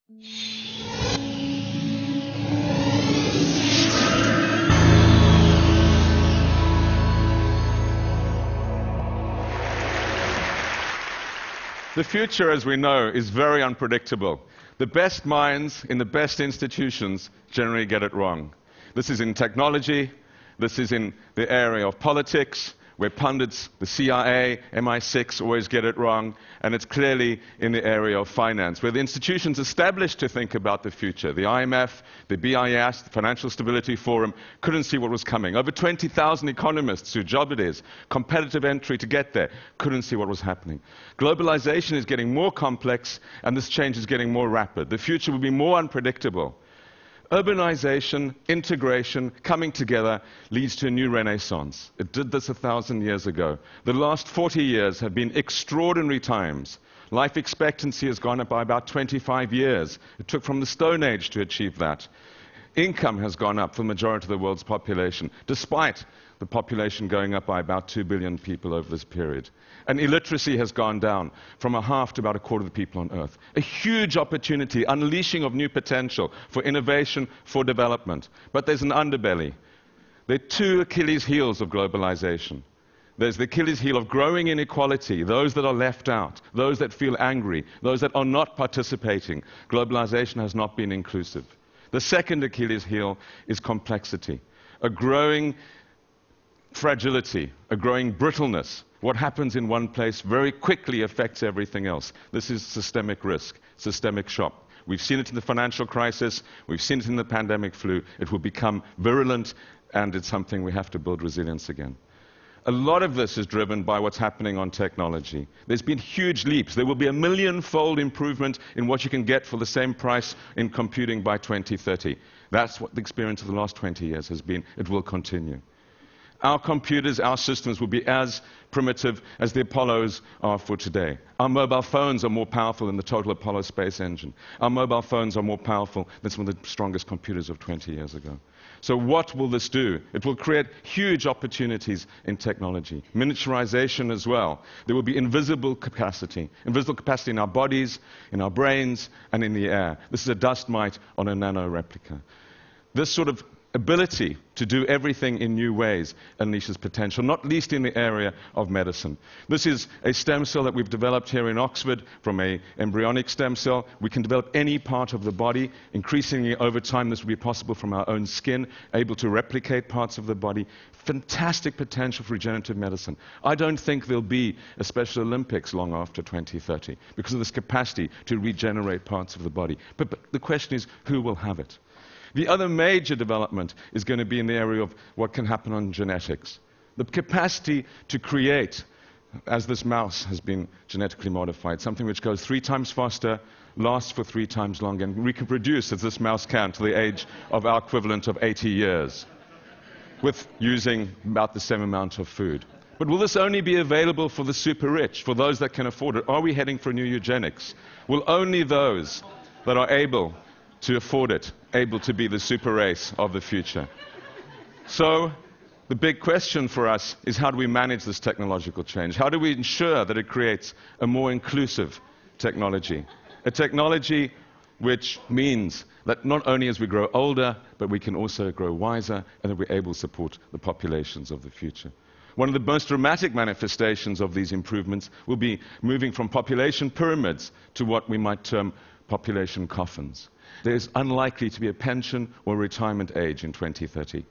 The future, as we know, is very unpredictable. The best minds in the best institutions generally get it wrong. This is in technology, this is in the area of politics, where pundits, the CIA, MI6 always get it wrong, and it's clearly in the area of finance, where the institutions established to think about the future, the IMF, the BIS, the Financial Stability Forum, couldn't see what was coming. Over 20,000 economists whose job it is, competitive entry to get there, couldn't see what was happening. Globalization is getting more complex, and this change is getting more rapid. The future will be more unpredictable. Urbanization, integration, coming together leads to a new renaissance. It did this 1,000 years ago. The last 40 years have been extraordinary times. Life expectancy has gone up by about 25 years. It took from the Stone Age to achieve that. Income has gone up for the majority of the world's population, despite the population going up by about 2 billion people over this period. And illiteracy has gone down from a half to about a quarter of the people on Earth. A huge opportunity, unleashing of new potential for innovation, for development. But there's an underbelly. There are two Achilles heels of globalization. There's the Achilles heel of growing inequality, those that are left out, those that feel angry, those that are not participating. Globalization has not been inclusive. The second Achilles heel is complexity, a growing fragility, a growing brittleness. What happens in one place very quickly affects everything else. This is systemic risk, systemic shock. We've seen it in the financial crisis, we've seen it in the pandemic flu. It will become virulent, and it's something we have to build resilience again. A lot of this is driven by what's happening on technology. There's been huge leaps. There will be a million-fold improvement in what you can get for the same price in computing by 2030. That's what the experience of the last 20 years has been. It will continue. Our computers, our systems will be as primitive as the Apollos are for today. Our mobile phones are more powerful than the total Apollo space engine. Our mobile phones are more powerful than some of the strongest computers of 20 years ago. So what will this do? It will create huge opportunities in technology. Miniaturization as well. There will be invisible capacity in our bodies, in our brains, and in the air. This is a dust mite on a nano replica. This sort of ability to do everything in new ways unleashes potential, not least in the area of medicine. This is a stem cell that we've developed here in Oxford from an embryonic stem cell. We can develop any part of the body. Increasingly over time this will be possible from our own skin, able to replicate parts of the body. Fantastic potential for regenerative medicine. I don't think there'll be a Special Olympics long after 2030 because of this capacity to regenerate parts of the body. But the question is, who will have it? The other major development is going to be in the area of what can happen on genetics. The capacity to create, as this mouse has been genetically modified, something which goes 3 times faster, lasts for 3 times longer, and reproduce as this mouse can to the age of our equivalent of 80 years, with using about the same amount of food. But will this only be available for the super rich, for those that can afford it? Are we heading for new eugenics? Will only those that are able to afford it, able to be the super race of the future? So the big question for us is, how do we manage this technological change? How do we ensure that it creates a more inclusive technology? A technology which means that not only as we grow older, but we can also grow wiser, and that we're able to support the populations of the future. One of the most dramatic manifestations of these improvements will be moving from population pyramids to what we might term population coffins. There's unlikely to be a pension or retirement age in 2030.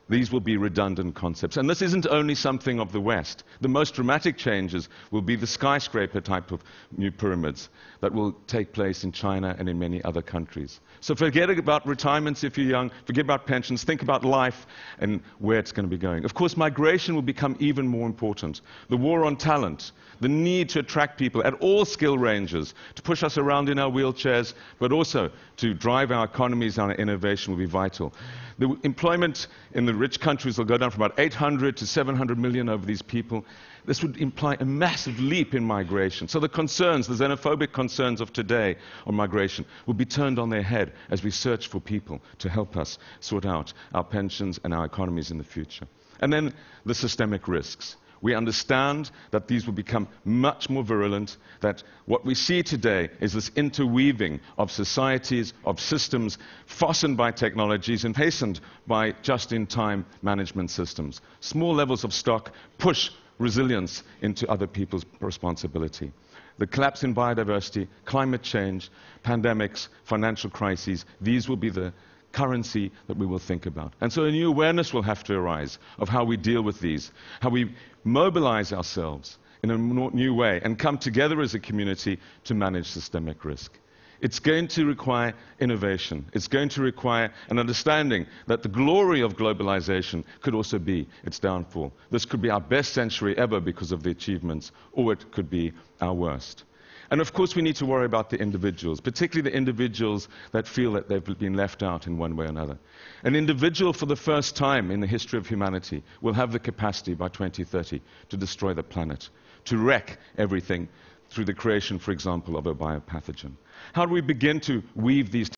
These will be redundant concepts. And this isn't only something of the West. The most dramatic changes will be the skyscraper type of new pyramids that will take place in China and in many other countries. So forget about retirements if you're young, forget about pensions, think about life and where it's going to be going. Of course, migration will become even more important. The war on talent, the need to attract people at all skill ranges, to push us around in our wheelchairs, but also to drive our economies and our innovation will be vital. The employment in the rich countries will go down from about 800 to 700 million over these people. This would imply a massive leap in migration. So the concerns, the xenophobic concerns of today on migration will be turned on their head as we search for people to help us sort out our pensions and our economies in the future. And then the systemic risks. We understand that these will become much more virulent, that what we see today is this interweaving of societies, of systems, fastened by technologies and hastened by just-in-time management systems. Small levels of stock push resilience into other people's responsibility. The collapse in biodiversity, climate change, pandemics, financial crises, these will be the currency that we will think about. And so a new awareness will have to arise of how we deal with these, how we mobilize ourselves in a new way and come together as a community to manage systemic risk. It's going to require innovation. It's going to require an understanding that the glory of globalization could also be its downfall. This could be our best century ever because of the achievements, or it could be our worst. And of course we need to worry about the individuals, particularly the individuals that feel that they've been left out in one way or another. An individual for the first time in the history of humanity will have the capacity by 2030 to destroy the planet, to wreck everything through the creation, for example, of a biopathogen. How do we begin to weave these